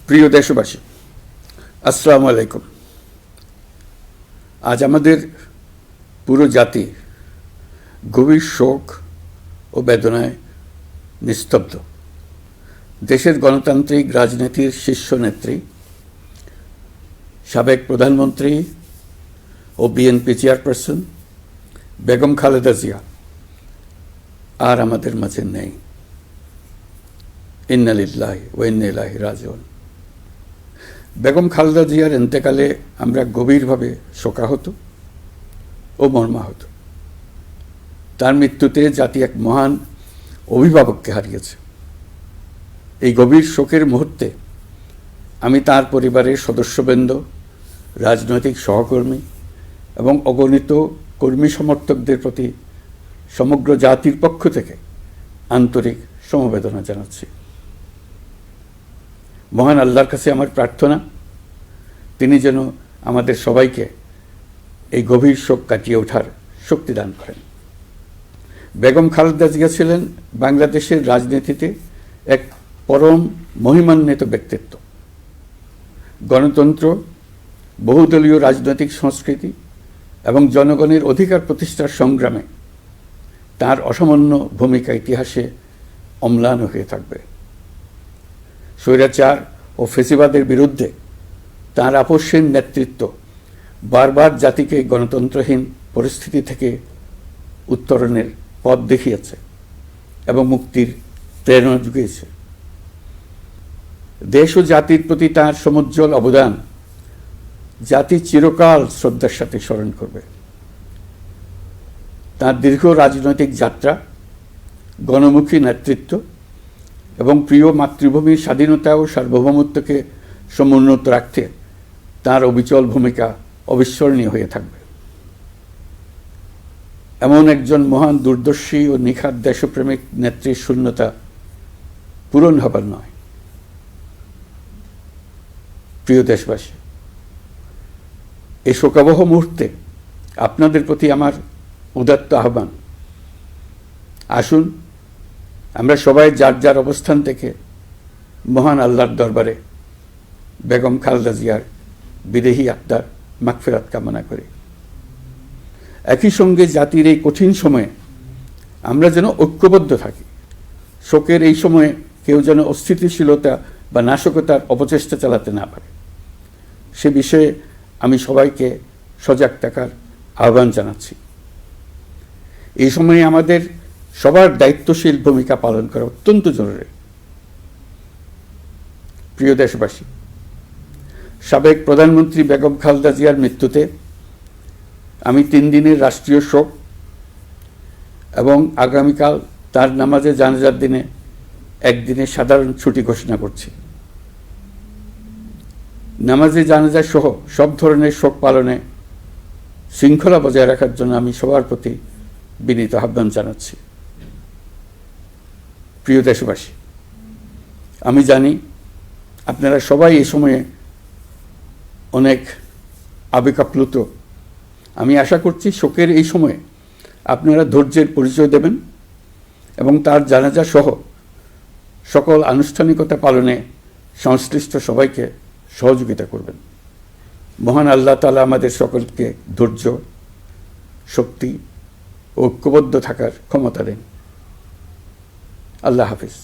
প্রিয় দেশবাসী, আসসালামু আলাইকুম। আজ আমাদের পুরো জাতি গভীর শোক ও বেদনায় নিস্তব্ধ। দেশের গণতান্ত্রিক রাজনীতির শীর্ষ নেত্রী, সাবেক প্রধানমন্ত্রী ও বিএনপি চেয়ারপারসন বেগম খালেদা জিয়া আর আমাদের মাঝে নেই। ইন্না লিল্লাহি ওয়া ইন্না ইলাইহি রাজিউন। বেগম খালেদা জিয়ার ইন্তেকালে আমরা গভীরভাবে শোকাহত ও মর্মাহত। তার মৃত্যুতে জাতি এক মহান অভিভাবককে হারিয়েছে। এই গভীর শোকের মুহূর্তে আমি তার পরিবারের সদস্যবৃন্দ, রাজনৈতিক সহকর্মী এবং অগণিত কর্মী সমর্থকদের প্রতি সমগ্র জাতির পক্ষ থেকে আন্তরিক সমবেদনা জানাচ্ছি। মহান আল্লাহর কাছে আমার প্রার্থনা, তিনি যেন আমাদের সবাইকে এই গভীর শোক কাটিয়ে ওঠার শক্তি দান করেন। বেগম খালেদা জিয়া ছিলেন বাংলাদেশের রাজনীতিতে এক পরম মহিমান্বিত ব্যক্তিত্ব। গণতন্ত্র, বহুদলীয় রাজনৈতিক সংস্কৃতি এবং জনগণের অধিকার প্রতিষ্ঠার সংগ্রামে তার অসামান্য ভূমিকা ইতিহাসে অম্লান হয়ে থাকবে। স্বৈরাচার ও ফেসিবাদের বিরুদ্ধে তাঁর আপসহীন নেতৃত্ব বারবার জাতিকে গণতন্ত্রহীন পরিস্থিতি থেকে উত্তরণের পথ দেখিয়েছে এবং মুক্তির প্রেরণা জুগিয়েছে। দেশ ও জাতির প্রতি তাঁর সমুজ্জ্বল অবদান জাতি চিরকাল শ্রদ্ধার সাথে স্মরণ করবে। তাঁর দীর্ঘ রাজনৈতিক যাত্রা, গণমুখী নেতৃত্ব এবং প্রিয় মাতৃভূমির স্বাধীনতা ও সার্বভৌমত্বকে সমুন্নত রাখতে তাঁর অবিচল ভূমিকা অবিস্মরণীয় হয়ে থাকবে। এমন একজন মহান দূরদর্শী ও নিখাদ দেশপ্রেমিক নেত্রীর শূন্যতা পূরণ হবার নয়। প্রিয় দেশবাসী, এই শোকাবহ মুহূর্তে আপনাদের প্রতি আমার উদাত্ত আহ্বান, আসুন আমরা সবাই যার যার অবস্থান থেকে মহান আল্লাহর দরবারে বেগম খালেদা জিয়ার বিদেহী আত্মার মাগফিরাত কামনা করি। একই সঙ্গে জাতির এই কঠিন সময়ে আমরা যেন ঐক্যবদ্ধ থাকি। শোকের এই সময়ে কেউ যেন অস্থিতিশীলতা বা নাশকতার অপচেষ্টা চালাতে না পারে, সে বিষয়ে আমি সবাইকে সজাগ থাকার আহ্বান জানাচ্ছি। এই সময়ে আমাদের সবার দায়িত্বশীল ভূমিকা পালন করা অত্যন্ত জরুরি। প্রিয় দেশবাসী, সাবেক প্রধানমন্ত্রী বেগম খালেদা জিয়ার মৃত্যুতে আমি 3 দিনের রাষ্ট্রীয় শোক এবং আগামীকাল তার নামাজে জানাজার দিনে একদিনের সাধারণ ছুটি ঘোষণা করছি। নামাজে জানাজা সহ সব ধরনের শোক পালনে শৃঙ্খলা বজায় রাখার জন্য আমি সবার প্রতি বিনীত আহ্বান জানাচ্ছি। প্রিয় দেশবাসী, আমি জানি আপনারা সবাই এই সময়ে অনেক আবেগাপ্লুত। আমি আশা করছি শোকের এই সময়ে আপনারা ধৈর্যের পরিচয় দেবেন এবং তার জানাজা সহ সকল আনুষ্ঠানিকতা পালনে সংশ্লিষ্ট সবাইকে সহযোগিতা করবেন। মহান আল্লাহ তাআলা আমাদের সকলকে ধৈর্য, শক্তি ও ঐক্যবদ্ধ থাকার ক্ষমতা দেন। আল্লাহ হাফিজ।